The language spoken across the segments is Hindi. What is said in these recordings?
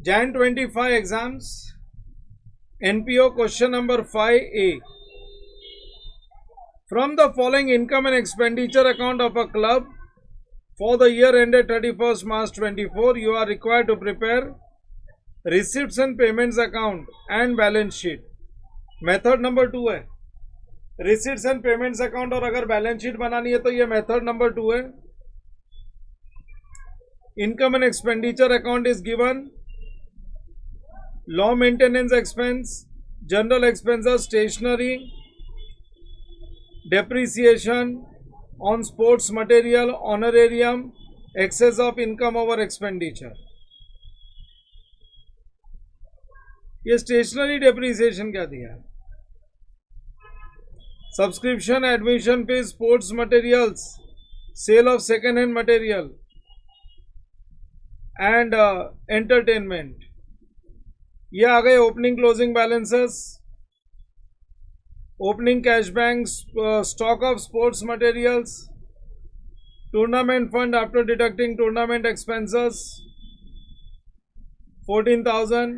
Jan 25 exams. NPO question number 5A. From the following income and expenditure account of a club for the year ended 31st March 24, you are required to prepare receipts and payments account and balance sheet. Method number 2 है receipts and payments account, और अगर balance sheet बनानी है तो ये method number 2 है. Income and expenditure account is given. Law maintenance expense, general expenses, stationery, depreciation on sports material, honorarium, excess of income over expenditure. ये स्टेशनरी डेप्रीसिएशन क्या दिया है? Subscription, admission fees, sports materials, sale of second hand material and entertainment. ये आ गए opening closing balances. Opening cash bank, stock of sports materials, tournament fund after deducting tournament expenses 14,000.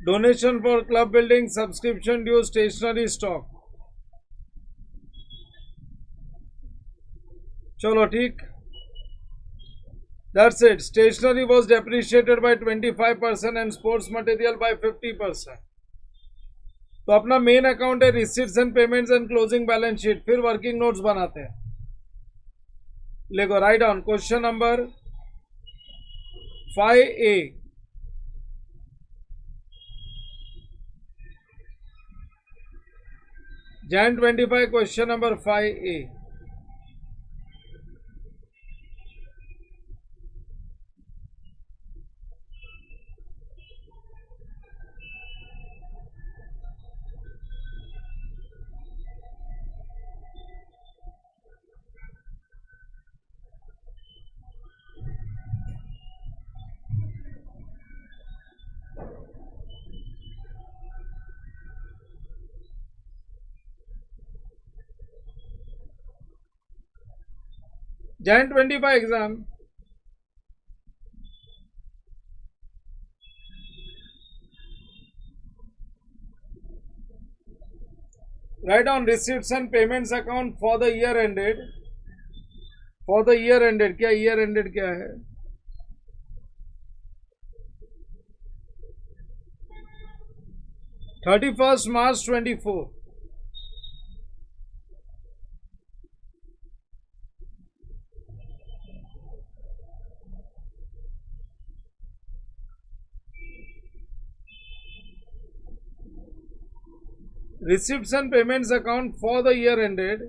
Donation for club building, subscription due, stationery stock. चलो ठीक. That's it. Stationery was depreciated by 25% and sports material by 50%. तो अपना मेन अकाउंट है receipts and payments and closing balance sheet. फिर वर्किंग नोट्स बनाते हैं. लेगो write down question number 5A. Jan 25 question number 5A. Jan 25 exam. Write down receipts and payments account for the year ended. For the year ended, क्या year ended क्या है? March 31, 24. Receipts and payments account for the year ended.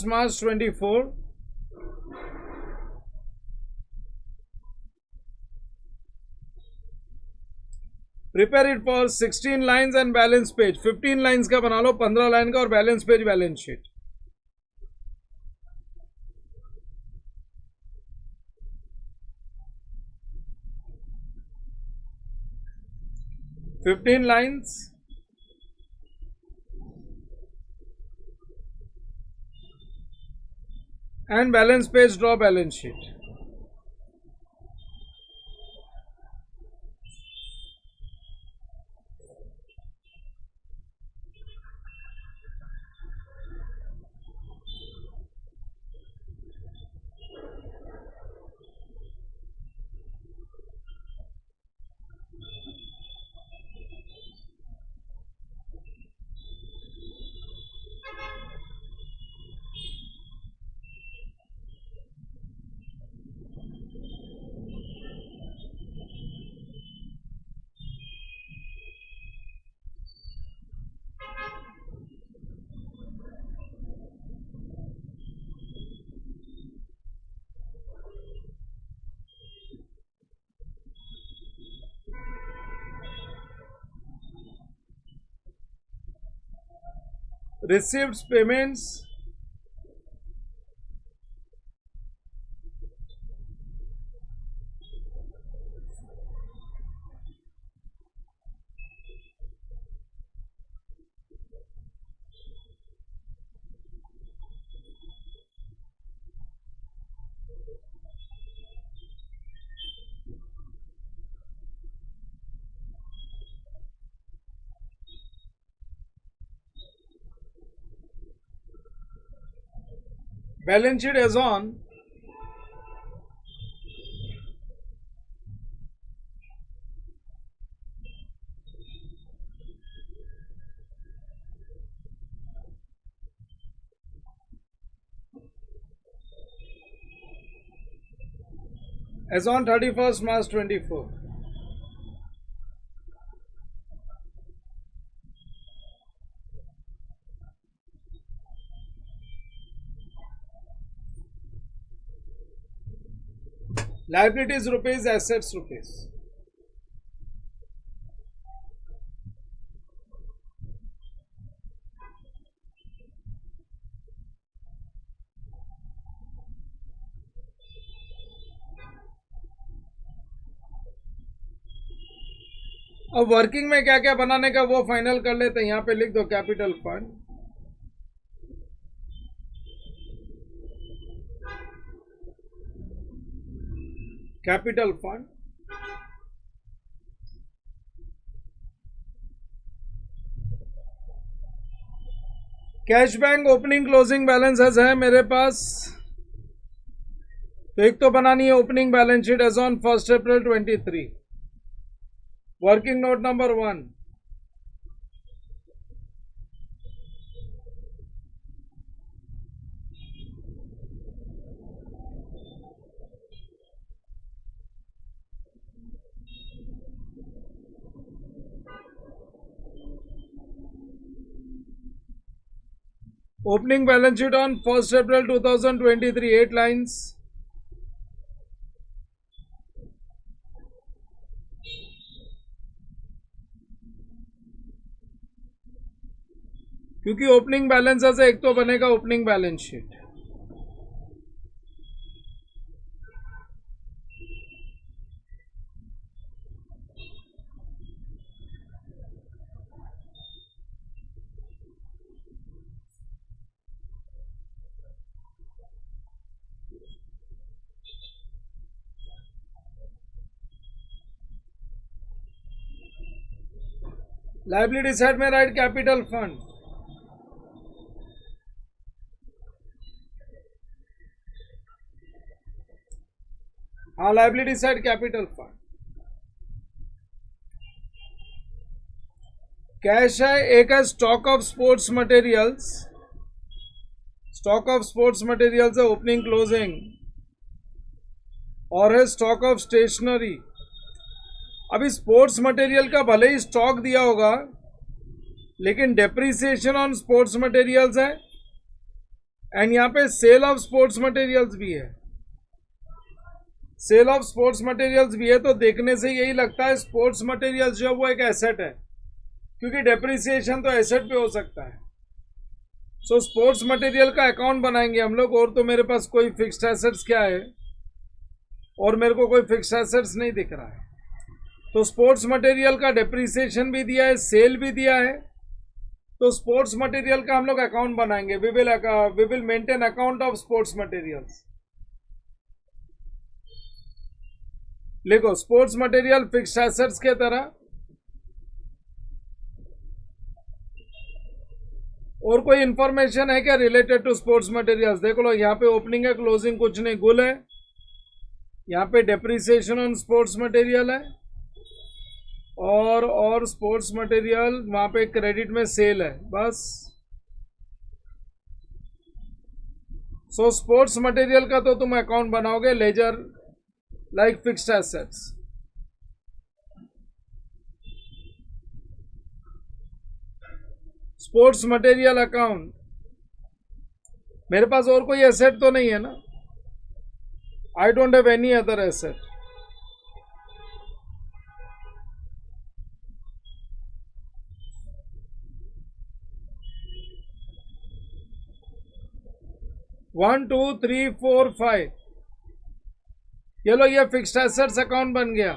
March 24. Prepare it for 16 lines and balance page. 15 lines का बना लो, 15 लाइन का, और balance page balance sheet. 15 lines and balance page, draw balance sheet. Receipts, payments, balance sheet as on as on 31st March 24. Liabilities rupees, assets rupees. अब वर्किंग में क्या क्या बनाने का वो फाइनल कर लेते हैं। यहां पे लिख दो capital fund, capital fund, cash bank opening closing balances है मेरे पास। तो एक तो बनानी है opening balance sheet as on 1 April 23। Working note number 1, opening balance sheet on 1st April 2023, 8 lines. क्योंकि ओपनिंग बैलेंस से एक तो बनेगा opening balance sheet. Liability side में राइट कैपिटल फंड, हाँ liability side capital fund. Cash है, एक है stock of sports materials, stock of sports materials है ओपनिंग क्लोजिंग, और है स्टॉक ऑफ स्टेशनरी। अभी स्पोर्ट्स मटेरियल का भले ही स्टॉक दिया होगा लेकिन डेप्रिसिएशन ऑन स्पोर्ट्स मटेरियल्स है एंड यहाँ पे सेल ऑफ स्पोर्ट्स मटेरियल्स भी है, सेल ऑफ स्पोर्ट्स मटेरियल्स भी है। तो देखने से यही लगता है स्पोर्ट्स मटेरियल्स जो वो एक एसेट है, क्योंकि डेप्रिसिएशन तो एसेट पे हो सकता है। सो स्पोर्ट्स मटेरियल का अकाउंट बनाएंगे हम लोग। और तो मेरे पास कोई फिक्स्ड एसेट्स क्या है, और मेरे को कोई फिक्स्ड एसेट्स नहीं दिख रहा है। तो स्पोर्ट्स मटेरियल का डेप्रिसिएशन भी दिया है, सेल भी दिया है। तो स्पोर्ट्स मटेरियल का हम लोग अकाउंट बनाएंगे। We will maintain account of sports materials. लिखो स्पोर्ट्स मटेरियल फिक्स्ड एसेट्स के तरह। और कोई इंफॉर्मेशन है क्या रिलेटेड टू स्पोर्ट्स मटेरियल्स? देखो लो, यहाँ पे ओपनिंग है, क्लोजिंग कुछ नहीं, गुल है। यहाँ पे डेप्रिसिएशन ऑन स्पोर्ट्स मटेरियल है, और स्पोर्ट्स मटेरियल वहां पे क्रेडिट में सेल है, बस। सो स्पोर्ट्स मटेरियल का तो तुम अकाउंट बनाओगे ledger like fixed assets. Sports material account. मेरे पास और कोई एसेट तो नहीं है ना? I don't have any other asset. One two three four five, ये लो, ये फिक्स्ड एसेट्स अकाउंट बन गया।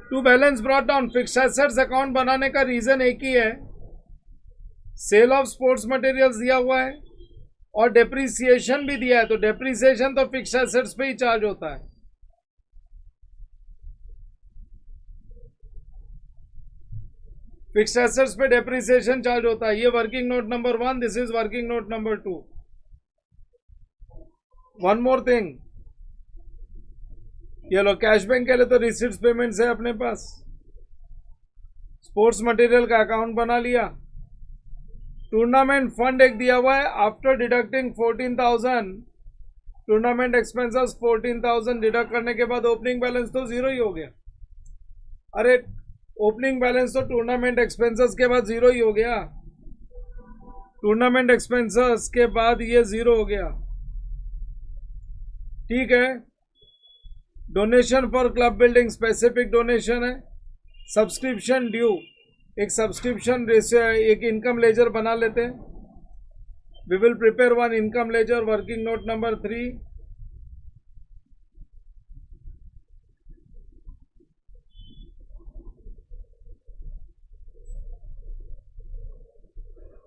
To balance brought down, fixed assets account बनाने का रीजन एक ही है, सेल ऑफ स्पोर्ट्स मटेरियल्स दिया हुआ है और डेप्रिसिएशन भी दिया है। तो डेप्रिसिएशन तो फिक्स्ड एसेट्स पे ही चार्ज होता है। फिक्स्ड एसेट्स पे डेप्रिसिएशन चार्ज होता है। ये working note number 1, this is working note number 2। One more thing, ये लो कैश बैंक के लिए तो रिसीट्स पेमेंट्स है अपने पास। स्पोर्ट्स मटेरियल का अकाउंट बना लिया। टूर्नामेंट फंड एक दिया हुआ है, after deducting 14,000 tournament expenses 14,000 deduct करने के बाद ओपनिंग बैलेंस तो जीरो ही हो गया। अरे ओपनिंग बैलेंस तो टूर्नामेंट एक्सपेंसेस के बाद जीरो ही हो गया। टूर्नामेंट एक्सपेंसेस के बाद ये जीरो हो गया, ठीक है। Donation for club building specific donation है। सब्सक्रिप्शन ड्यू, एक सब्सक्रिप्शन रेशियो, एक इनकम लेजर बना लेते हैं। We will prepare one income ledger, working note number 3।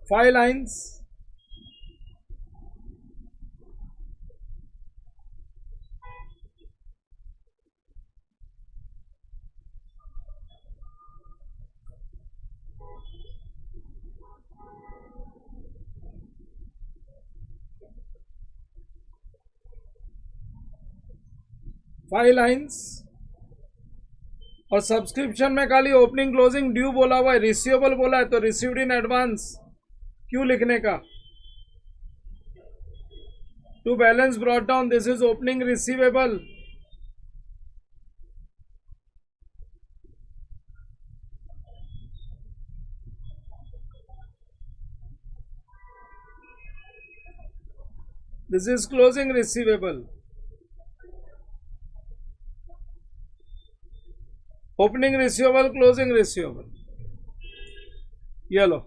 Five lines. और सब्सक्रिप्शन में खाली ओपनिंग क्लोजिंग ड्यू बोला हुआ है, रिसीवेबल बोला है, तो रिसीव्ड इन एडवांस क्यों लिखने का। To balance brought down, this is opening receivable. This is closing receivable. Opening receivable, closing receivable, ये लो।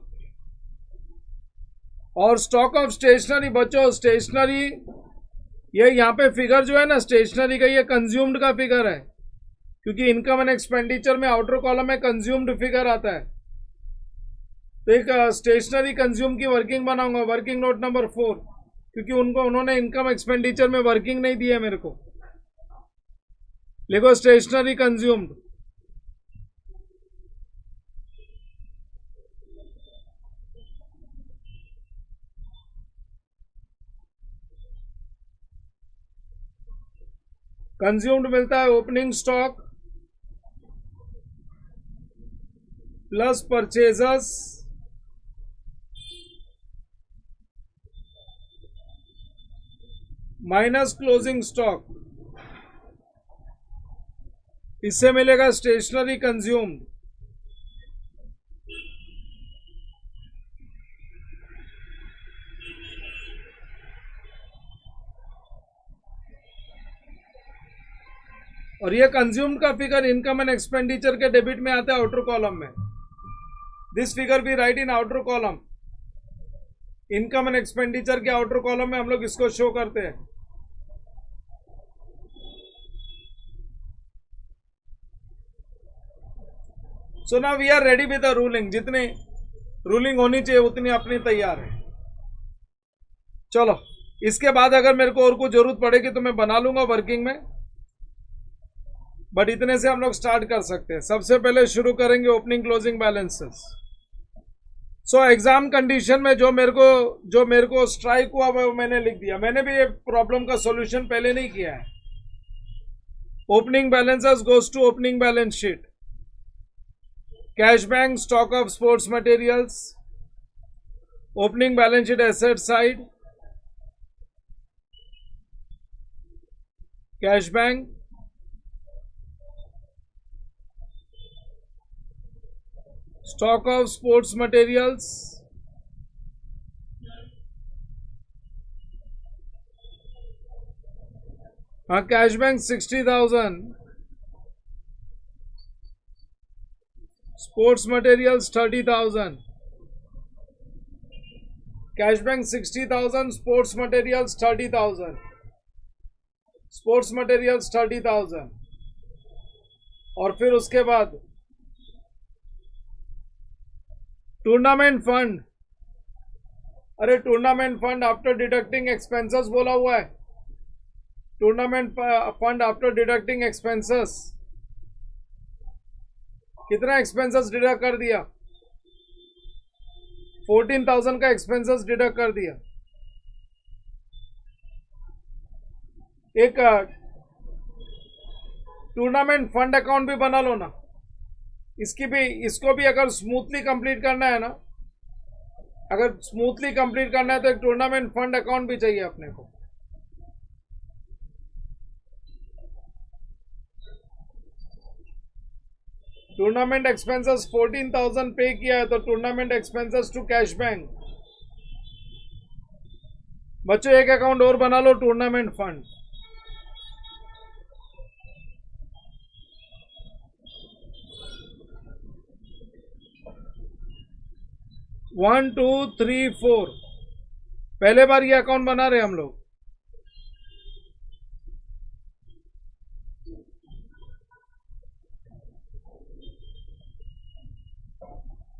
और स्टॉक ऑफ स्टेशनरी बच्चों, स्टेशनरी ये यहाँ पे फिगर जो है ना स्टेशनरी का, ये कंज्यूम्ड का फिगर है, क्योंकि इनकम एंड एक्सपेंडिचर में आउटर कॉलम में कंज्यूम्ड फिगर आता है। तो एक स्टेशनरी कंज्यूम की वर्किंग बनाऊंगा, वर्किंग नोट नंबर 4, क्योंकि उन्होंने इनकम एक्सपेंडिचर में वर्किंग नहीं दी है मेरे को। लिखो स्टेशनरी कंज्यूम्ड। कंज्यूम्ड मिलता है opening stock plus purchasers minus closing stock, इससे मिलेगा स्टेशनरी कंज्यूम्ड। और ये कंज्यूम्ड का फिगर इनकम एंड एक्सपेंडिचर के डेबिट में आता है आउटर कॉलम में। दिस फिगर भी write in outer column. Income and expenditure के आउटर कॉलम में हम लोग इसको शो करते हैं। So now we are ready with the ruling. जितनी रूलिंग होनी चाहिए उतनी अपनी तैयार है। चलो, इसके बाद अगर मेरे को और कुछ जरूरत पड़ेगी तो मैं बना लूंगा वर्किंग में, बट इतने से हम लोग स्टार्ट कर सकते हैं। सबसे पहले शुरू करेंगे opening closing balances. So exam condition में जो मेरे को स्ट्राइक हुआ वो मैंने लिख दिया। मैंने भी ये प्रॉब्लम का सॉल्यूशन पहले नहीं किया है। Opening balances goes to opening balance sheet. Cash bank, stock of sports materials, opening balance sheet asset side, cash bank, stock of sports materials, cash bank 60,000, sports materials 30,000, cash bank 60,000, sports materials 30,000, sports materials 30,000। और फिर उसके बाद टूर्नामेंट फंड। अरे tournament fund after deducting expenses बोला हुआ है। Tournament fund after deducting expenses, कितना एक्सपेंसेस डिडक्ट कर दिया? 14,000 का एक्सपेंसेस डिडक्ट कर दिया। एक टूर्नामेंट फंड अकाउंट भी बना लो ना, इसको भी अगर स्मूथली कंप्लीट करना है ना, अगर स्मूथली कंप्लीट करना है तो एक टूर्नामेंट फंड अकाउंट भी चाहिए अपने को। टूर्नामेंट एक्सपेंसेस 14,000 पे किया है तो tournament expenses to cash bank. बच्चों एक अकाउंट और बना लो, tournament fund. One two three four, पहले बार ये अकाउंट बना रहे हम लोग।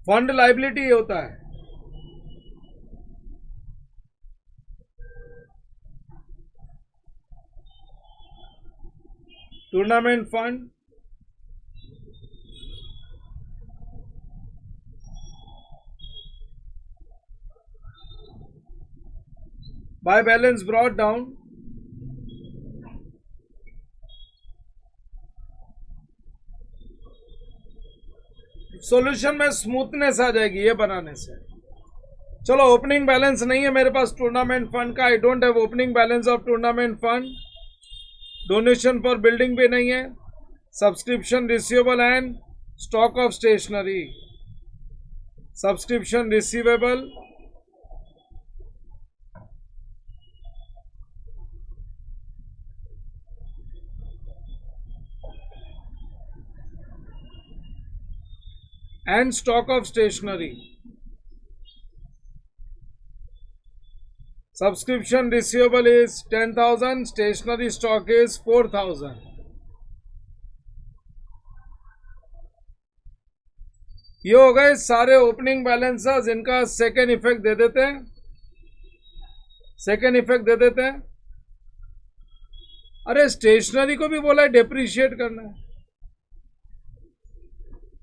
फंड लाइबिलिटी होता है। Tournament fund, by balance brought down, solution में स्मूथनेस आ जाएगी ये बनाने से। चलो ओपनिंग बैलेंस नहीं है मेरे पास टूर्नामेंट फंड का, I don't have opening balance of tournament fund. Donation for building भी नहीं है, subscription receivable and stock of stationery, subscription receivable, and stock of stationery. Subscription receivable is 10,000, stationery stock is 4,000. ये हो गए सारे ओपनिंग बैलेंसेस। इनका सेकेंड इफेक्ट दे देते हैं, अरे स्टेशनरी को भी बोला है डेप्रिशिएट करना है।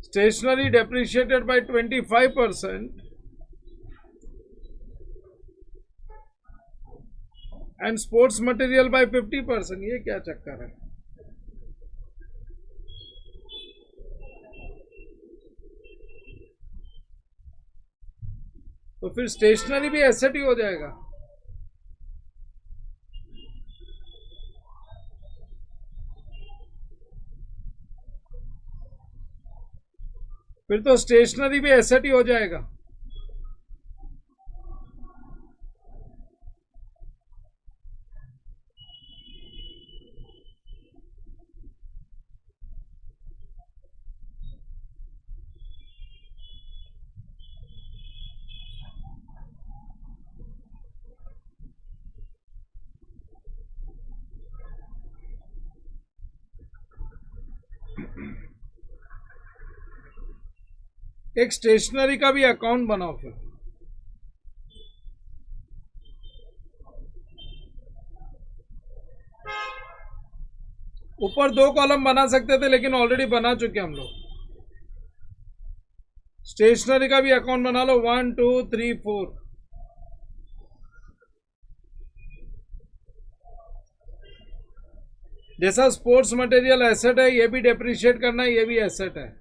Stationery depreciated by 25% and sports material by 50%। ये क्या चक्कर है? तो फिर स्टेशनरी भी एसेट ही हो जाएगा। फिर तो स्टेशनरी भी एसेट ही हो जाएगा। एक स्टेशनरी का भी अकाउंट बनाओ। फिर ऊपर 2 कॉलम बना सकते थे लेकिन ऑलरेडी बना चुके हम लोग। स्टेशनरी का भी अकाउंट बना लो, 1 2 3 4। जैसा स्पोर्ट्स मटेरियल एसेट है, ये भी डेप्रिशिएट करना है, ये भी एसेट है।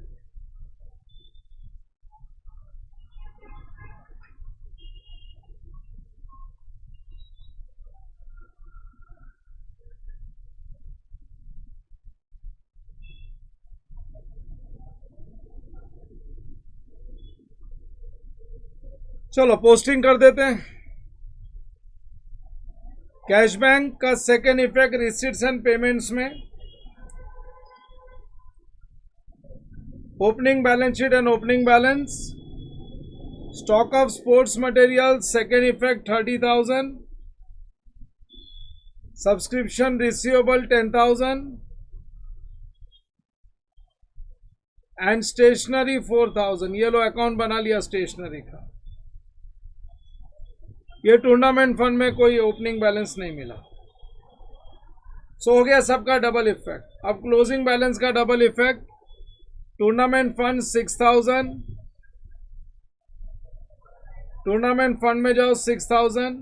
चलो पोस्टिंग कर देते हैं। कैश बैंक का second effect receipts and payments में, opening balance sheet and opening balance, stock of sports material second effect 30,000, subscription receivable 10,000 and stationery 4,000। ये लो अकाउंट बना लिया स्टेशनरी का। ये टूर्नामेंट फंड में कोई ओपनिंग बैलेंस नहीं मिला। सो हो गया सबका डबल इफेक्ट। अब क्लोजिंग बैलेंस का double effect, tournament fund 6,000, tournament fund में जाओ 6000,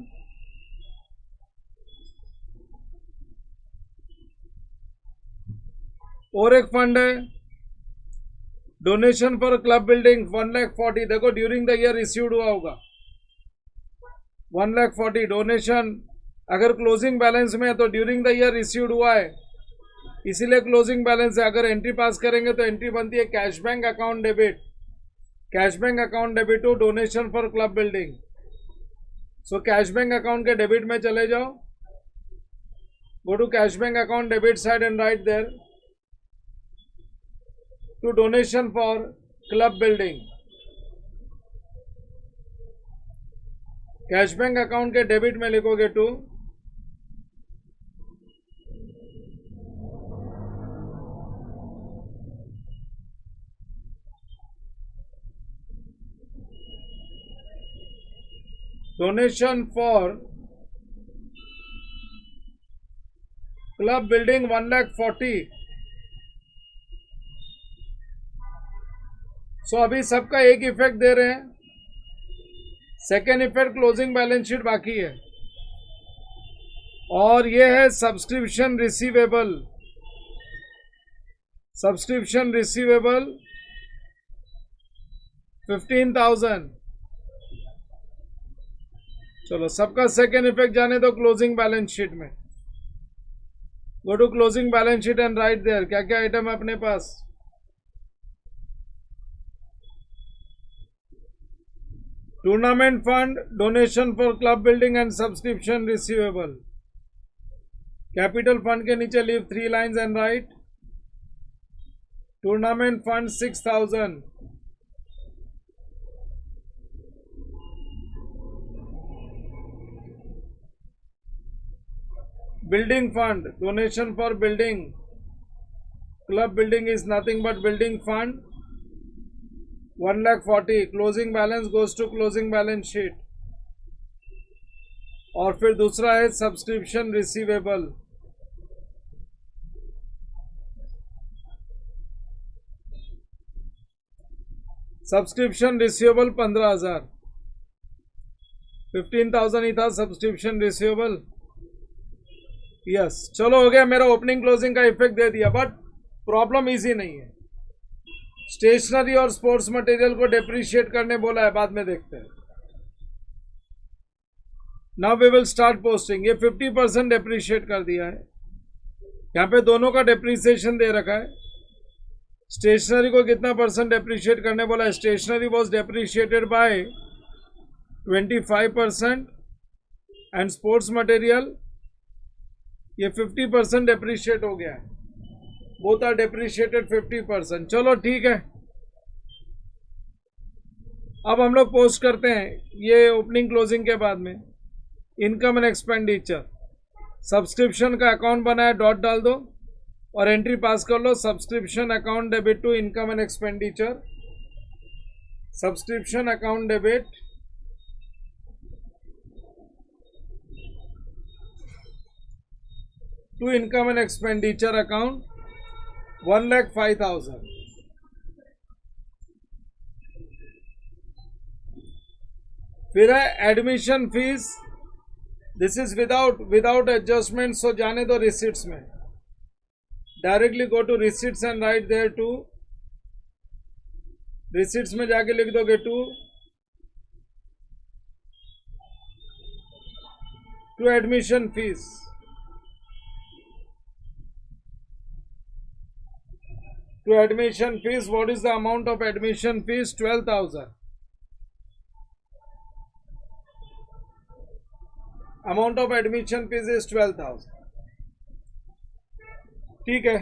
और एक फंड है डोनेशन फॉर क्लब बिल्डिंग 1,40,000। देखो ड्यूरिंग द ईयर रिसीव्ड हुआ होगा 1,40,000 डोनेशन। अगर क्लोजिंग बैलेंस में है तो ड्यूरिंग द ईयर रिसीव्ड हुआ है, इसीलिए क्लोजिंग बैलेंस है। अगर एंट्री पास करेंगे तो एंट्री बनती है cash bank account debit, cash bank account debit to donation for club building. So cash bank account के डेबिट में चले जाओ, go to cash bank account debit side and write there to donation for club building. Cash bank account के डेबिट में लिखोगे to donation for club building 1,40,000। So अभी सबका एक इफेक्ट दे रहे हैं, second effect closing balance sheet बाकी है। और ये है सब्सक्रिप्शन रिसीवेबल, सब्सक्रिप्शन रिसीवेबल 15,000। चलो सबका सेकेंड इफेक्ट जाने दो क्लोजिंग बैलेंस शीट में। Go to closing balance sheet and write there क्या क्या आइटम है अपने पास। Tournament fund, donation for club building and subscription receivable. Capital fund के नीचे leave 3 lines and write tournament fund 6,000। Building fund, donation for building, club building is nothing but building fund 1,40,000। Closing balance goes to closing balance sheet. और फिर दूसरा है सब्सक्रिप्शन रिसीवेबल, सब्सक्रिप्शन रिसीवेबल 15,000, 15,000 ही था सब्सक्रिप्शन रिसीवेबल। यस चलो हो गया, मेरा ओपनिंग क्लोजिंग का इफेक्ट दे दिया, बट प्रॉब्लम इजी नहीं है। स्टेशनरी और स्पोर्ट्स मटेरियल को डेप्रिशिएट करने बोला है, बाद में देखते हैं। Now we will start posting. ये 50% डेप्रिशिएट कर दिया है, यहाँ पे दोनों का डेप्रिसिएशन दे रखा है। स्टेशनरी को कितना परसेंट डेप्रिशिएट करने बोला है? Stationery was depreciated by 25% and sports material ये 50% डेप्रिशिएट हो गया है। Both are depreciated 50%। चलो ठीक है, अब हम लोग पोस्ट करते हैं ये ओपनिंग क्लोजिंग के बाद में। इनकम एंड एक्सपेंडिचर, सब्सक्रिप्शन का अकाउंट बना है, डॉट डाल दो और एंट्री पास कर लो। Subscription account debit to income and expenditure, subscription account debit to income and expenditure account 1,05,000। फिर है admission fees, this is without adjustment. So जाने दो रिसीट्स में, directly go to receipts and write there to. रिसीट्स में जाके लिख दोगे to admission fees. To admission fees, what is the amount of admission fees? 12,000. Amount of admission fees is 12,000. ठीक है,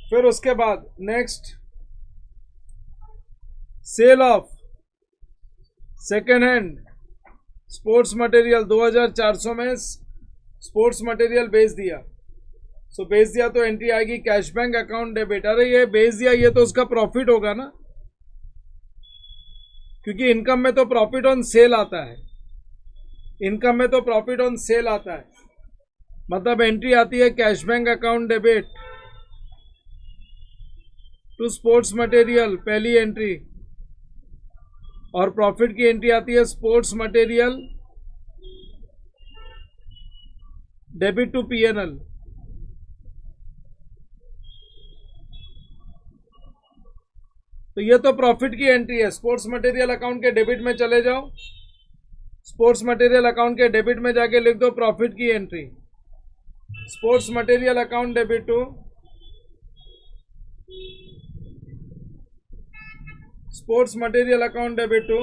फिर उसके बाद next sale of second hand sports material 2,400 में स्पोर्ट्स मटेरियल बेच दिया। सो बेच दिया तो एंट्री आएगी कैश बैंक अकाउंट डेबिट। अरे ये बेच दिया, ये तो उसका प्रॉफिट होगा ना, क्योंकि इनकम में तो प्रॉफिट ऑन सेल आता है। इनकम में तो प्रॉफिट ऑन सेल आता है, मतलब एंट्री आती है cash bank account debit to sports material, पहली एंट्री। और प्रॉफिट की एंट्री आती है sports material debit to PNL. तो ये तो प्रॉफिट की एंट्री है। स्पोर्ट्स मटेरियल अकाउंट के डेबिट में चले जाओ, स्पोर्ट्स मटेरियल अकाउंट के डेबिट में जाके लिख दो प्रॉफिट की entry, sports material account debit to sports material account debit to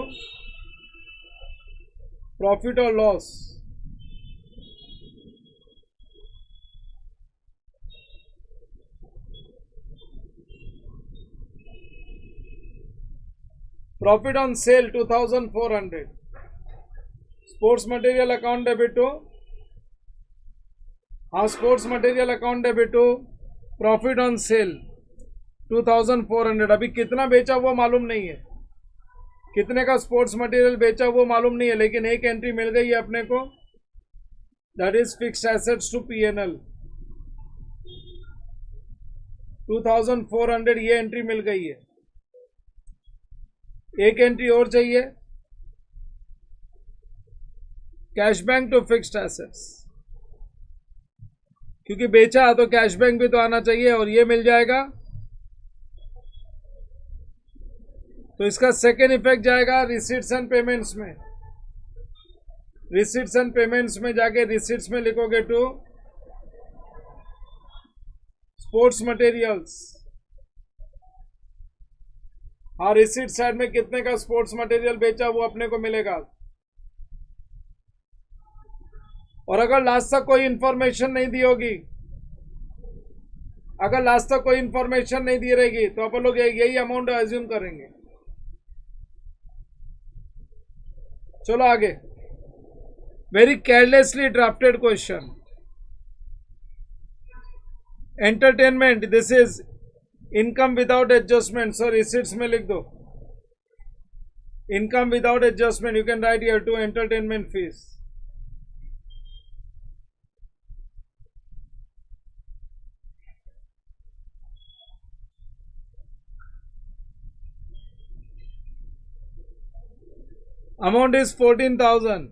profit और loss. Profit on sale 2400, sports material account debit to, हाँ sports material account debit to profit on sale 2400। अभी कितना बेचा वो मालूम नहीं है, कितने का स्पोर्ट्स मटेरियल बेचा वो मालूम नहीं है, लेकिन एक एंट्री मिल गई है अपने को, that is fixed assets to PNL 2400, ये एंट्री मिल गई है। एक एंट्री और चाहिए, cash bank to fixed assets, क्योंकि बेचा तो कैश बैंक भी तो आना चाहिए, और ये मिल जाएगा। तो इसका सेकेंड इफेक्ट जाएगा रिसीट्स एंड पेमेंट्स में। रिसीट्स एंड पेमेंट्स में जाके रिसीट्स में लिखोगे टू स्पोर्ट्स मटेरियल्स। हाँ रिसीट साइड में कितने का स्पोर्ट्स मटेरियल बेचा वो अपने को मिलेगा। और अगर लास्ट तक कोई इंफॉर्मेशन नहीं दी होगी, अगर लास्ट तक कोई इंफॉर्मेशन नहीं दी रहेगी तो अपन लोग यही अमाउंट एज्यूम करेंगे। चलो आगे, very carelessly drafted question. Entertainment, this is income without adjustment, so receipts में लिख दो income without adjustment. You can write here to entertainment fees. Amount is 14,000।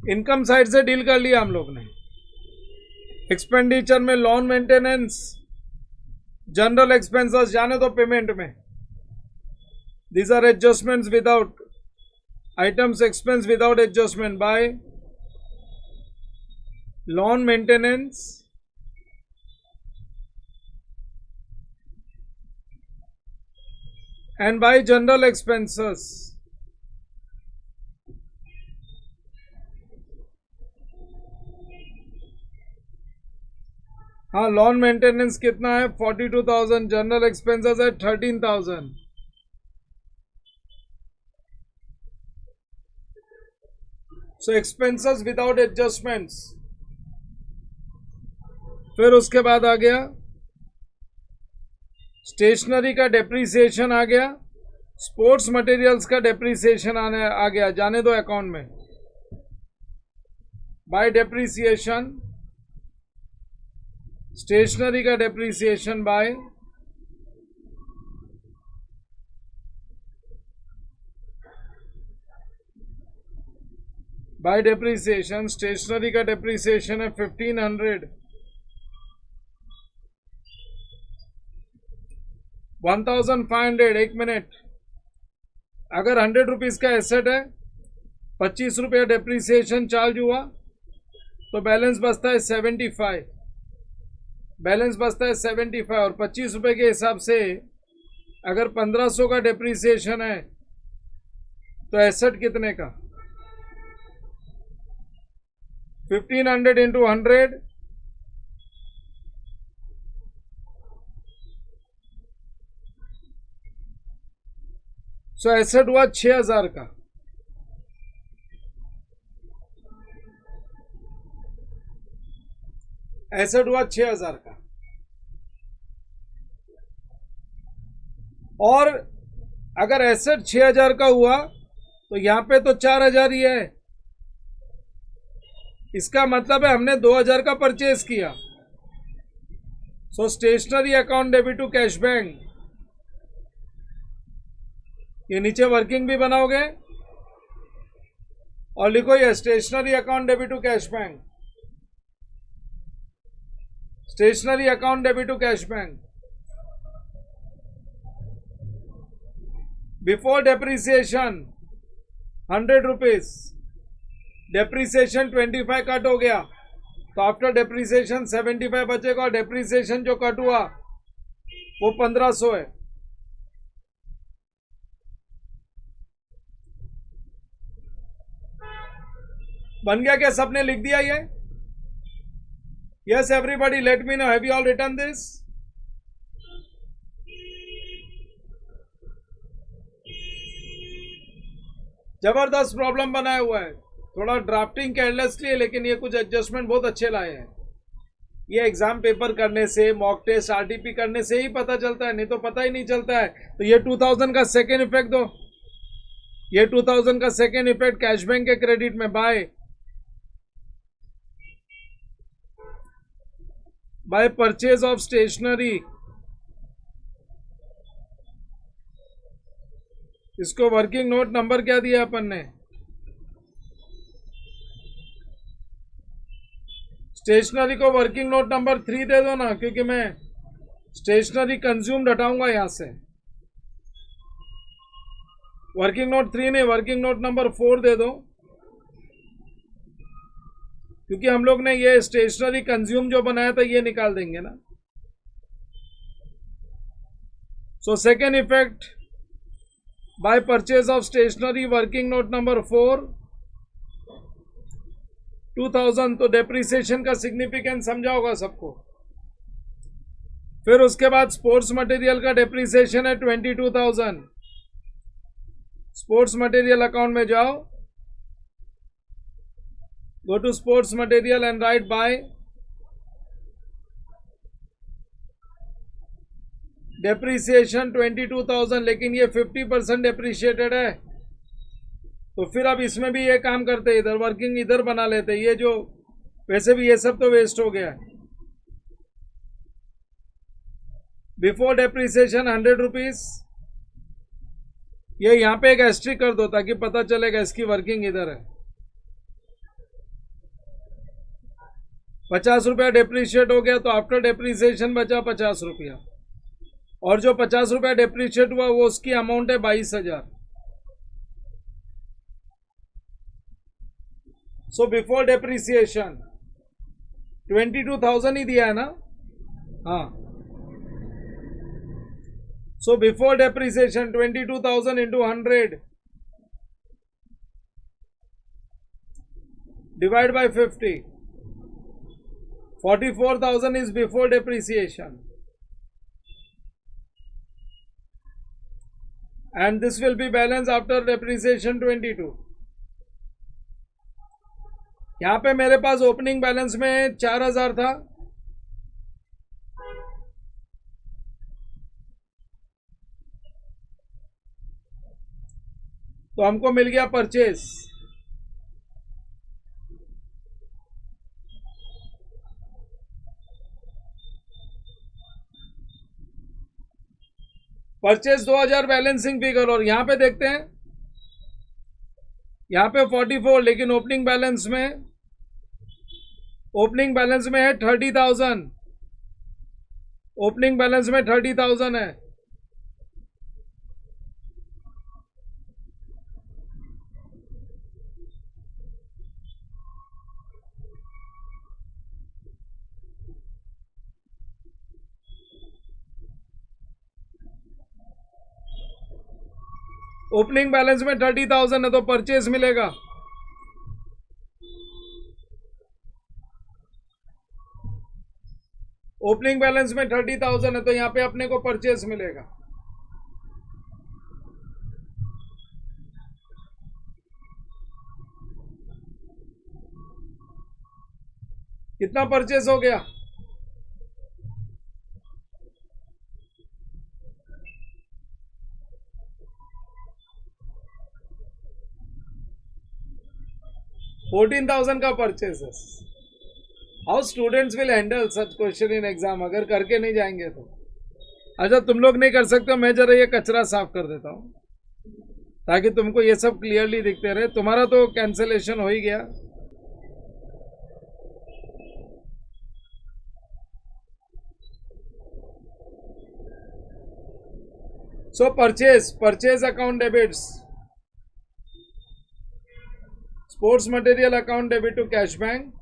Income side से डील कर लिया हम लोग ने। एक्सपेंडिचर में लॉन मेंटेनेंस, जनरल एक्सपेंसेस जाने दो पेमेंट में। These are adjustments without items, expense without adjustment by lawn maintenance and by general expenses। हाँ लॉन मेंटेनेंस कितना है 42,000, जनरल एक्सपेंसेस है 13,000। So expenses without adjustments. फिर उसके बाद आ गया स्टेशनरी का डेप्रीसिएशन आ गया, स्पोर्ट्स मटेरियल्स का डेप्रीसिएशन आ गया, जाने दो अकाउंट में। बाय डेप्रीसिएशन, स्टेशनरी का डेप्रीसिएशन बाय डेप्रीसिएशन, स्टेशनरी का डेप्रीसिएशन है 1500। 1500, एक मिनट। अगर 100 रुपीज का एसेट है, 25 रुपया डेप्रीसिएशन चार्ज हुआ, तो बैलेंस बचता है 75। बैलेंस बचता है 75, और 25 रुपए के हिसाब से अगर 1500 का डेप्रीसिएशन है तो एसेट कितने का 1500 इंटू 100, सो एसेट हुआ 6000 का। एसेट हुआ 6000 का। और अगर एसेट 6000 का हुआ तो यहां पे तो 4000 ही है। इसका मतलब है हमने 2000 का परचेज किया, so stationery account debit to cash bank, ये नीचे वर्किंग भी बनाओगे और लिखो ये stationery account debit to cash bank, stationery account debit to cash bank. Before depreciation 100 rupees, depreciation 25 cut हो गया तो आफ्टर डेप्रिसिएशन 75 बचेगा और डेप्रिसिएशन जो कट हुआ वो 1500 है। बन गया क्या? सबने लिख दिया ये? Yes everybody, let me know, have you all written this? जबरदस्त प्रॉब्लम बनाया हुआ है, थोड़ा ड्राफ्टिंग केयरलेसली है लेकिन ये कुछ एडजस्टमेंट बहुत अच्छे लाए हैं। ये एग्जाम पेपर करने से, मॉक टेस्ट, आरटीपी करने से ही पता चलता है, नहीं तो पता ही नहीं चलता है। तो ये 2000 का सेकेंड इफेक्ट दो, ये 2000 का सेकेंड इफेक्ट कैश बैंक के क्रेडिट में बाय परचेज ऑफ स्टेशनरी, इसको वर्किंग नोट नंबर क्या दिया अपन ने? स्टेशनरी को वर्किंग नोट नंबर 3 दे दो ना, क्योंकि मैं स्टेशनरी कंज्यूम्ड हटाऊंगा यहां से। वर्किंग नोट 3 नहीं, वर्किंग नोट नंबर 4 दे दो, क्योंकि हम लोग ने ये स्टेशनरी कंज्यूम जो बनाया था ये निकाल देंगे ना। So second effect by purchase of stationery, working note number 4 2000। तो डेप्रिसिएशन का सिग्निफिकेंस समझा होगा सबको। फिर उसके बाद स्पोर्ट्स मटेरियल का डेप्रिसिएशन है 22,000। स्पोर्ट्स मटेरियल अकाउंट में जाओ, go to sports material and write by depreciation 22,000, लेकिन ये 50% डेप्रिशिएटेड है। तो फिर अब इसमें भी ये काम करते, इधर वर्किंग इधर बना लेते, ये जो वैसे भी ये सब तो वेस्ट हो गया है। बिफोर डेप्रिसिएशन 100 रुपीज, ये यहां पे एक एस्ट्रिक कर दो ताकि पता चलेगा इसकी वर्किंग इधर है। 50 रुपया डेप्रिशिएट हो गया तो आफ्टर डेप्रिसिएशन बचा 50 रुपया, और जो 50 रुपया डेप्रिशिएट हुआ वो उसकी अमाउंट है 22,000। सो बिफोर डेप्रिसिएशन 22,000 ही दिया है ना? हाँ। So before depreciation 22,000 into 100 divide by 50, 44,000 is before depreciation, and this will be balance after depreciation 22। यहां पे मेरे पास ओपनिंग बैलेंस में 4,000 था, तो हमको मिल गया परचेज। परचेज 2000 बैलेंसिंग फिगर, और यहां पे देखते हैं यहां पे 44, लेकिन ओपनिंग बैलेंस में है 30,000। ओपनिंग बैलेंस में 30,000 है। ओपनिंग बैलेंस में 30,000 है तो परचेज मिलेगा। ओपनिंग बैलेंस में 30,000 है तो यहां पे अपने को परचेज मिलेगा। कितना परचेज हो गया? $14,000 का परचेज है। How students will handle such question in exam, अगर करके नहीं जाएंगे तो। अच्छा तुम लोग नहीं कर सकते, मैं जरा ये कचरा साफ कर देता हूँ ताकि तुमको ये सब क्लियरली दिखते रहे। तुम्हारा तो कैंसिलेशन हो ही गया। So purchase account debits, sports material account debit to cash bank,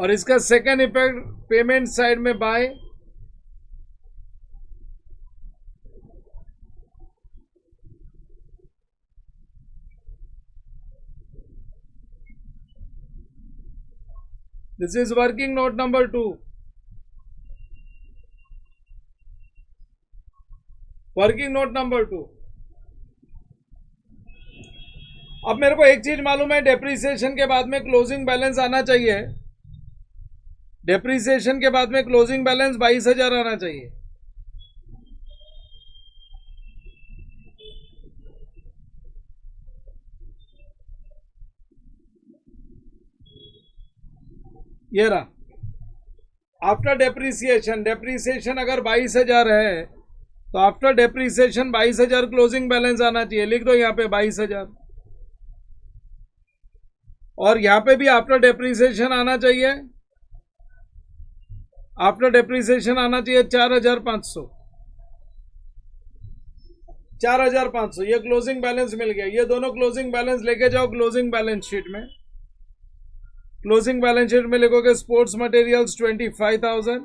और इसका सेकेंड इफेक्ट पेमेंट साइड में by this is working note number 2। Working note number 2। अब मेरे को एक चीज मालूम है, डेप्रिसिएशन के बाद में क्लोजिंग बैलेंस आना चाहिए। डेप्रिसिएशन के बाद में क्लोजिंग बैलेंस 22,000 आना चाहिए। ये रहा आफ्टर डेप्रिसिएशन। डेप्रिसिएशन अगर 22,000 है तो आफ्टर डेप्रिसिएशन 22,000 क्लोजिंग बैलेंस आना चाहिए। लिख दो यहाँ पे 22,000, और यहाँ पे भी आफ्टर डेप्रिसिएशन आना चाहिए। आफ्टर डेप्रिसिएशन आना चाहिए 4,500। 4,500 ये क्लोजिंग बैलेंस मिल गया। ये दोनों क्लोजिंग बैलेंस लेके जाओ क्लोजिंग बैलेंस शीट में। क्लोजिंग बैलेंस शीट में लिखोगे sports materials 25,000,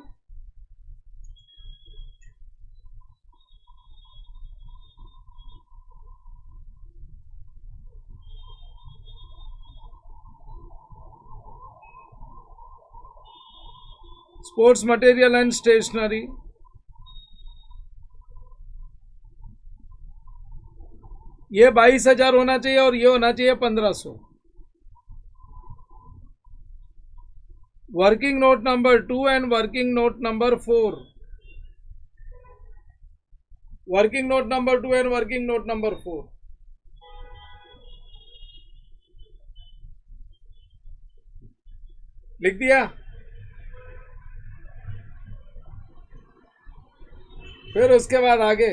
sports material and stationery, ये 22,000 होना चाहिए और ये होना चाहिए 1,500। Working note number 2 and working note number 4। Working note number 2 and working note number 4। लिख दिया। फिर उसके बाद आगे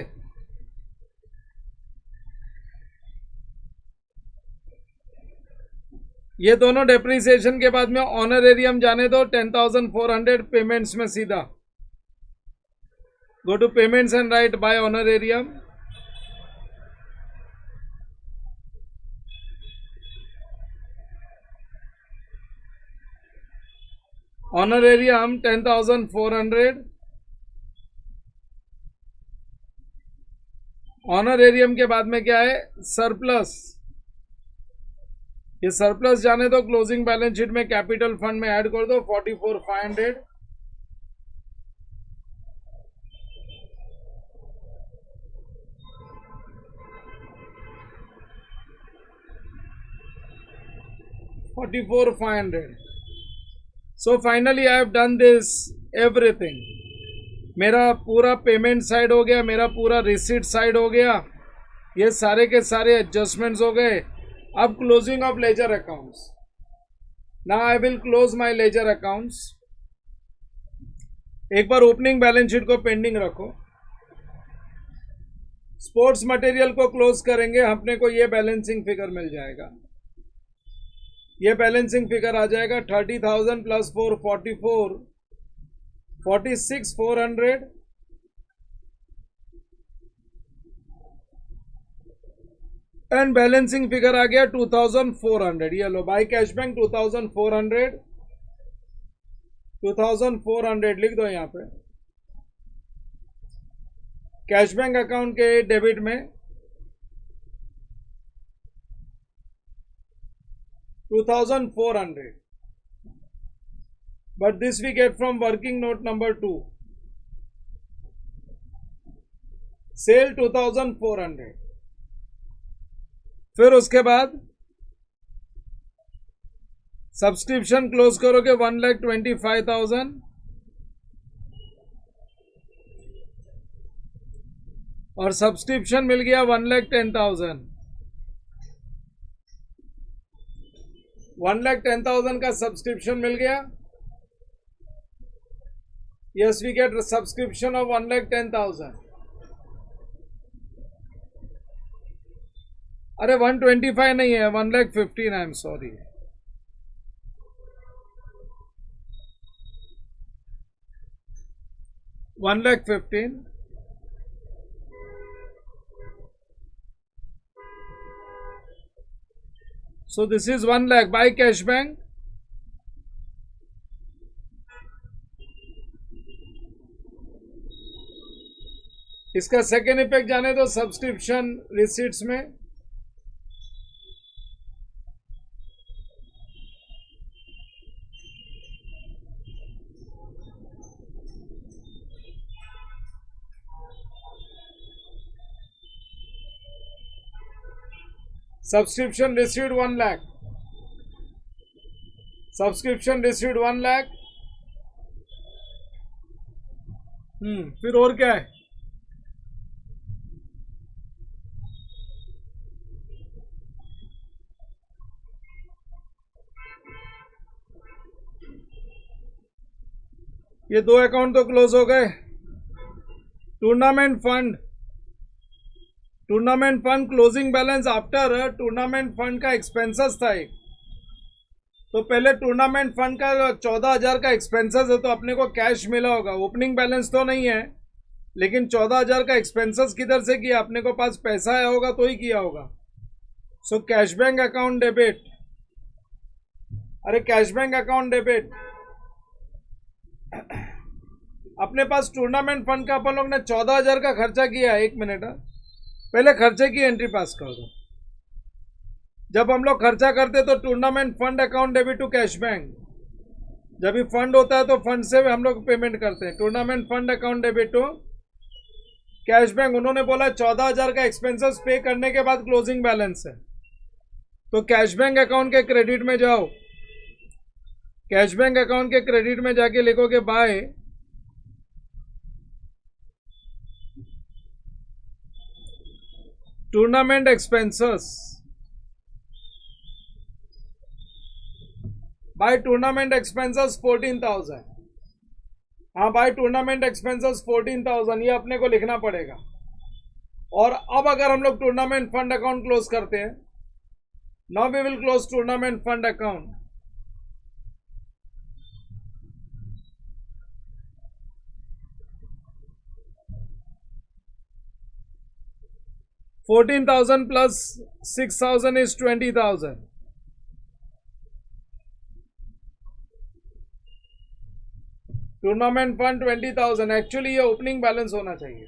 ये दोनों डेप्रिसिएशन के बाद में ऑनरेरियम जाने दो 10,400 पेमेंट्स में सीधा। Go to payments and write by honorarium. Honorarium 10,400। Honorarium के बाद में क्या है, सरप्लस। ये सरप्लस जाने दो क्लोजिंग बैलेंस शीट में कैपिटल फंड में ऐड कर दो 44,500। So finally I have done this everything. मेरा पूरा पेमेंट साइड हो गया, मेरा पूरा रिसीट साइड हो गया, ये सारे के सारे एडजस्टमेंट्स हो गए। अब closing of ledger accounts. Now I will close my ledger accounts. एक बार ओपनिंग बैलेंस शीट को पेंडिंग रखो। स्पोर्ट्स मटेरियल को क्लोज करेंगे, अपने को ये बैलेंसिंग फिगर मिल जाएगा। ये बैलेंसिंग फिगर आ जाएगा 30,000 प्लस 4 44 46,400 एंड बैलेंसिंग फिगर आ गया 2,400। ये लो बाय कैश बैंक 2,400 लिख दो यहाँ पे। कैश बैंक अकाउंट के डेबिट में 2,400, but this we get from working note number 2. Sale 2,400। फिर उसके बाद सब्सक्रिप्शन क्लोज करोगे 1,25,000 और सब्सक्रिप्शन मिल गया 1,10,000। 1,10,000 का सब्सक्रिप्शन मिल गया. Yes, we get subscription of 1,10,000. अरे 125 नहीं है, 1,15,000. I am sorry. $1,15,000. So this is 1 lakh. Buy cash bank. इसका सेकेंड इफेक्ट जाने दो सब्सक्रिप्शन रिसीट्स में. Subscription received 1 lakh. Subscription received 1 lakh. फिर और क्या है? ये 2 अकाउंट तो क्लोज हो गए. Tournament fund closing balance after tournament fund का एक्सपेंसेस था एक. तो पहले टूर्नामेंट फंड का 14,000 का एक्सपेंसेस है तो अपने को कैश मिला होगा. ओपनिंग बैलेंस तो नहीं है लेकिन 14,000 का एक्सपेंसेस किधर से किया? अपने को पास पैसा आया होगा तो ही किया होगा. सो कैश बैंक अकाउंट डेबिट. अरे कैश बैंक अकाउंट डेबिट. अपने पास टूर्नामेंट फंड का अपन लोग ने 14,000 का खर्चा किया है. 1 मिनट, पहले खर्चे की एंट्री पास कर दो. जब हम लोग खर्चा करते तो tournament fund account debit to cash bank. जब भी फंड होता है तो फंड से हम लोग पेमेंट करते हैं. Tournament fund account debit to cash bank. उन्होंने बोला 14,000 का एक्सपेंसेस पे करने के बाद क्लोजिंग बैलेंस है तो कैश बैंक अकाउंट के क्रेडिट में जाओ. कैश बैंक अकाउंट के क्रेडिट में जाके लिखोगे by tournament expenses. By tournament expenses 14,000. हाँ, बाय टूर्नामेंट एक्सपेंसेस 14,000 ये अपने को लिखना पड़ेगा. और अब अगर हम लोग टूर्नामेंट फंड अकाउंट क्लोज करते हैं, now we will close tournament fund account. $14,000 plus 6,000 is 20,000. Tournament fund 20,000. Actually ये ओपनिंग बैलेंस होना चाहिए.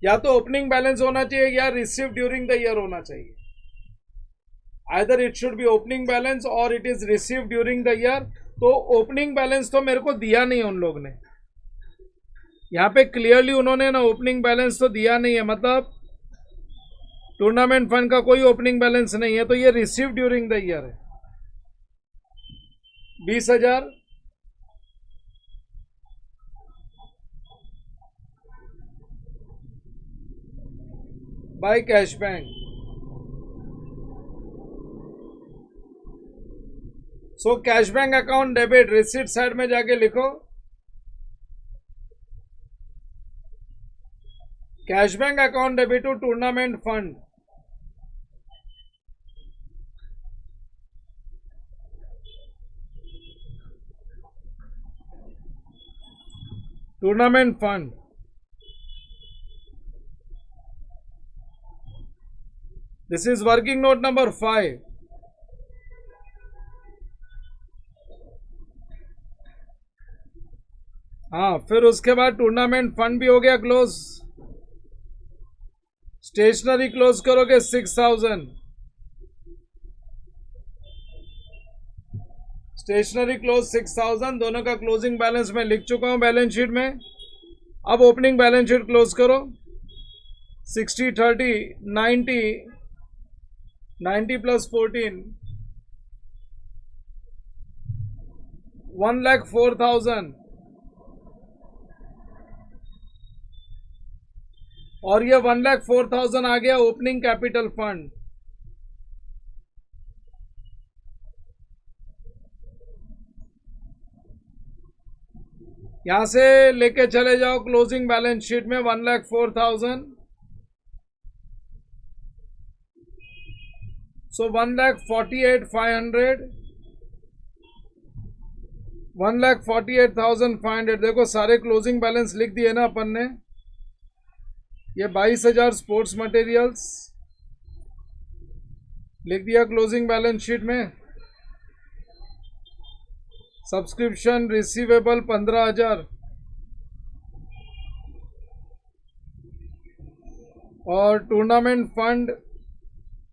या तो ओपनिंग बैलेंस होना चाहिए या रिसीव ड्यूरिंग द ईयर होना चाहिए. Either it should be opening balance or it is receive during the year. तो ओपनिंग बैलेंस तो मेरे को दिया नहीं उन लोग ने. यहाँ पे क्लियरली उन्होंने ना ओपनिंग बैलेंस तो दिया नहीं है. मतलब टूर्नामेंट फंड का कोई ओपनिंग बैलेंस नहीं है तो ये रिसीव ड्यूरिंग द ईयर है. 20,000 by cash bank. So cash bank account debit receipt side में जाके लिखो cash bank account debit to tournament fund. Tournament fund. This is working note number 5. हाँ, फिर उसके बाद टूर्नामेंट फंड भी हो गया क्लोज. स्टेशनरी क्लोज करोगे 6,000. Stationery close 6,000. दोनों का क्लोजिंग बैलेंस मैं लिख चुका हूं बैलेंस शीट में. अब ओपनिंग बैलेंस शीट क्लोज करो. 60, 30, 90, 90 plus 14, 1,04,000. और ये 1,04,000 आ गया ओपनिंग कैपिटल फंड. यहां से लेके चले जाओ क्लोजिंग बैलेंस शीट में 1,04,000. सो 1,48,500, 1,48,500. देखो सारे क्लोजिंग बैलेंस लिख दिए ना अपन ने. ये 22,000 स्पोर्ट्स मटेरियल्स लिख दिया क्लोजिंग बैलेंस शीट में. सब्सक्रिप्शन रिसीवेबल 15,000 और टूर्नामेंट फंड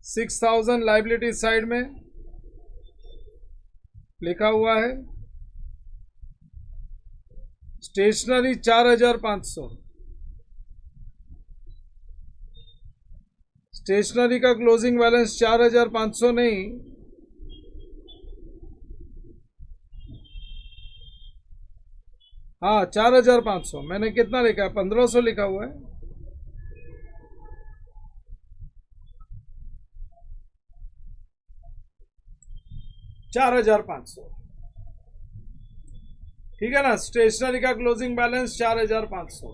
6,000 लाइबिलिटी साइड में लिखा हुआ है. स्टेशनरी 4,500. स्टेशनरी का क्लोजिंग बैलेंस 4,500 नहीं, हाँ 4,500. मैंने कितना लिखा है? 1,500 लिखा हुआ है. $4,500. ठीक है ना. स्टेशनरी का क्लोजिंग बैलेंस 4,500.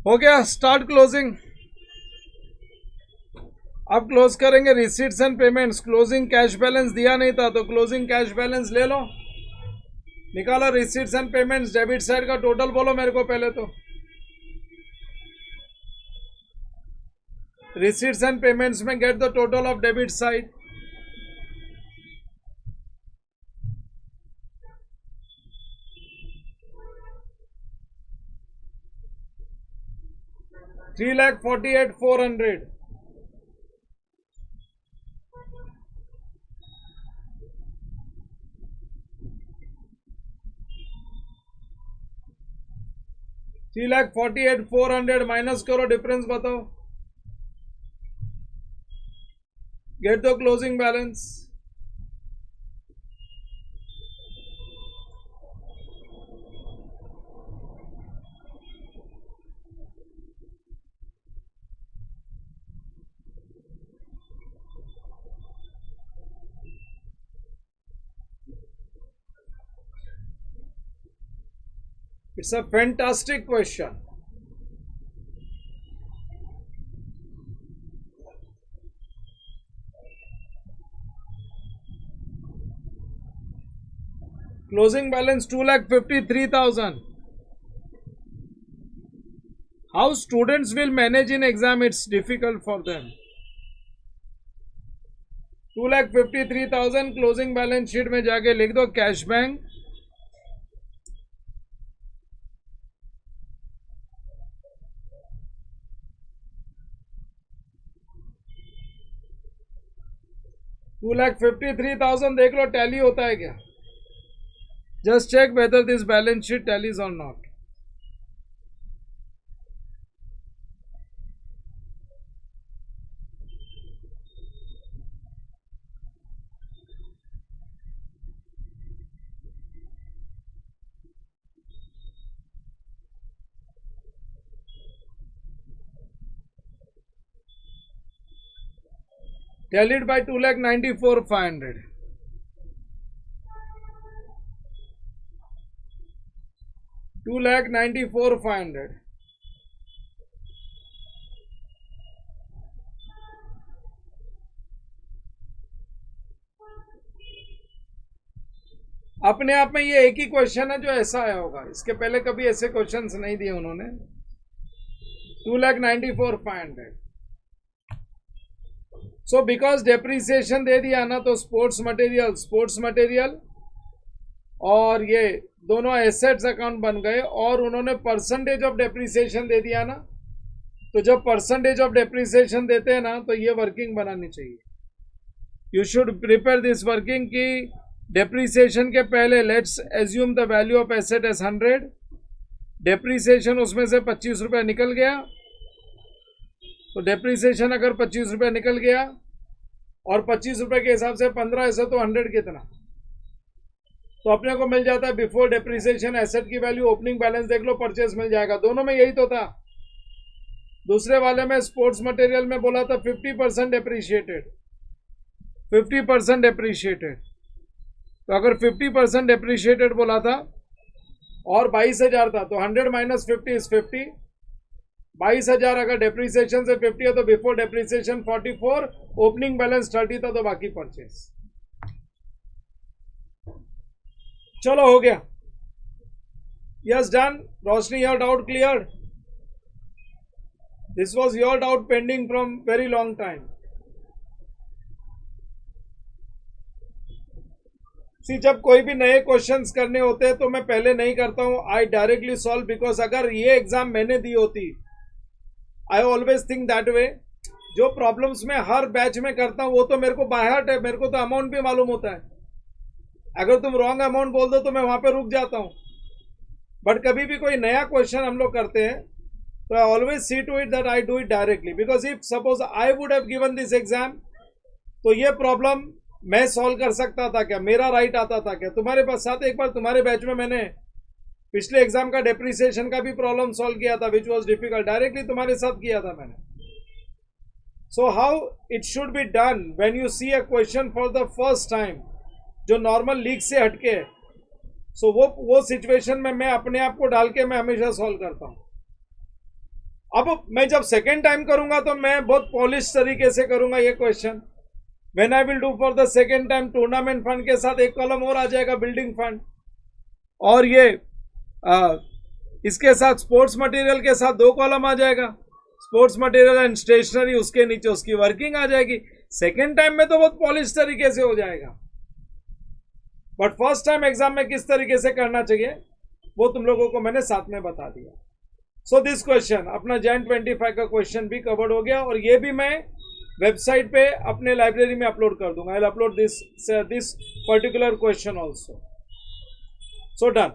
हो गया. Start closing. अब क्लोज करेंगे receipts and payments. Closing cash balance दिया नहीं था तो क्लोजिंग कैश बैलेंस ले लो, निकालो. Receipts and payments debit side का टोटल बोलो मेरे को पहले. तो रिसीट्स एंड पेमेंट्स में get the total of debit side. $3,48,400. $3,48,400 minus करो, डिफरेंस बताओ. Get the closing balance. It's a fantastic question. Closing balance 2,53,000. How students will manage in exam? It's difficult for them. 2,53,000 closing balance sheet में जाके लिख दो कैश बैंक. $2,53,000 देख लो टैली होता है क्या. Just check whether this balance sheet tallies और नॉट. Tallied by 2,94,500. $2,94,500. अपने आप में ये एक ही क्वेश्चन है जो ऐसा आया होगा. इसके पहले कभी ऐसे क्वेश्चंस नहीं दिए उन्होंने. 2,94,500. सो बिकॉज डेप्रिसिएशन दे दिया ना तो स्पोर्ट्स मटेरियल और ये दोनों एसेट्स अकाउंट बन गए. और उन्होंने परसेंटेज ऑफ डेप्रिसिएशन दे दिया ना, तो जब परसेंटेज ऑफ डेप्रिसिएशन देते हैं ना तो ये वर्किंग बनानी चाहिए. You should prepare this working की डेप्रिसिएशन के पहले let's assume the value of asset as 100. Depreciation उसमें से 25 रुपये निकल गया, तो डेप्रिसिएशन अगर 25 रुपये निकल गया और 25 रुपये के हिसाब से 15 ऐसा तो 100 कितना, तो अपने को मिल जाता है बिफोर डेप्रिसिएशन एसेट की वैल्यू. ओपनिंग बैलेंस देख लो, परचेज मिल जाएगा. दोनों में यही तो था. दूसरे वाले में स्पोर्ट्स मटेरियल में बोला था 50% डेप्रिशिएटेड, 50% डेप्रिशिएटेड. तो अगर 50% डेप्रिशिएटेड बोला था और 22,000 था तो 100 माइनस 50 इज 50। 22,000 अगर डेप्रिसिएशन से 50 है तो बिफोर डेप्रिसिएशन 44, ओपनिंग बैलेंस 30 था तो बाकी परचेज। चलो हो गया। Yes done. Roshni, your doubt clear? This was your doubt pending from very long time. See, जब कोई भी नए क्वेश्चंस करने होते हैं तो मैं पहले नहीं करता हूं, आई डायरेक्टली सॉल्व, बिकॉज अगर ये एग्जाम मैंने दी होती, I always think that way, जो प्रॉब्लम्स मैं हर बैच में करता हूं वो तो मेरे को बाय हार्ट है, मेरे को तो अमाउंट भी मालूम होता है। अगर तुम रॉन्ग अमाउंट बोल दो तो मैं वहां पे रुक जाता हूं। बट कभी भी कोई नया क्वेश्चन हम लोग करते हैं तो I always see to it that I do it directly, because if suppose I would have given this exam तो ये प्रॉब्लम मैं सॉल्व कर सकता था क्या, मेरा राइट आता था क्या? तुम्हारे पास साथ एक बार तुम्हारे बैच में मैंने पिछले एग्जाम का डेप्रिसिएशन का भी प्रॉब्लम सॉल्व किया था, विच वॉज डिफिकल्ट, डायरेक्टली तुम्हारे साथ किया था मैंने। So how it should be done when you see a question for the first time जो नॉर्मल लीक से हटके है, सो वो सिचुएशन में मैं अपने आप को डाल के मैं हमेशा सॉल्व करता हूं। अब मैं जब सेकेंड टाइम करूंगा तो मैं बहुत पॉलिश तरीके से करूंगा ये question. When I will do for the second time, tournament fund के साथ एक कॉलम और आ जाएगा बिल्डिंग फंड, और ये इसके साथ स्पोर्ट्स मटेरियल के साथ 2 कॉलम आ जाएगा, स्पोर्ट्स मटेरियल एंड स्टेशनरी, उसके नीचे उसकी वर्किंग आ जाएगी। सेकेंड टाइम में तो बहुत पॉलिश तरीके से हो जाएगा, बट फर्स्ट टाइम एग्जाम में किस तरीके से करना चाहिए वो तुम लोगों को मैंने साथ में बता दिया। सो दिस क्वेश्चन अपना जैन 25 का क्वेश्चन भी कवर्ड हो गया, और ये भी मैं वेबसाइट पे अपने लाइब्रेरी में अपलोड कर दूंगा। I will upload this particular question also. So done.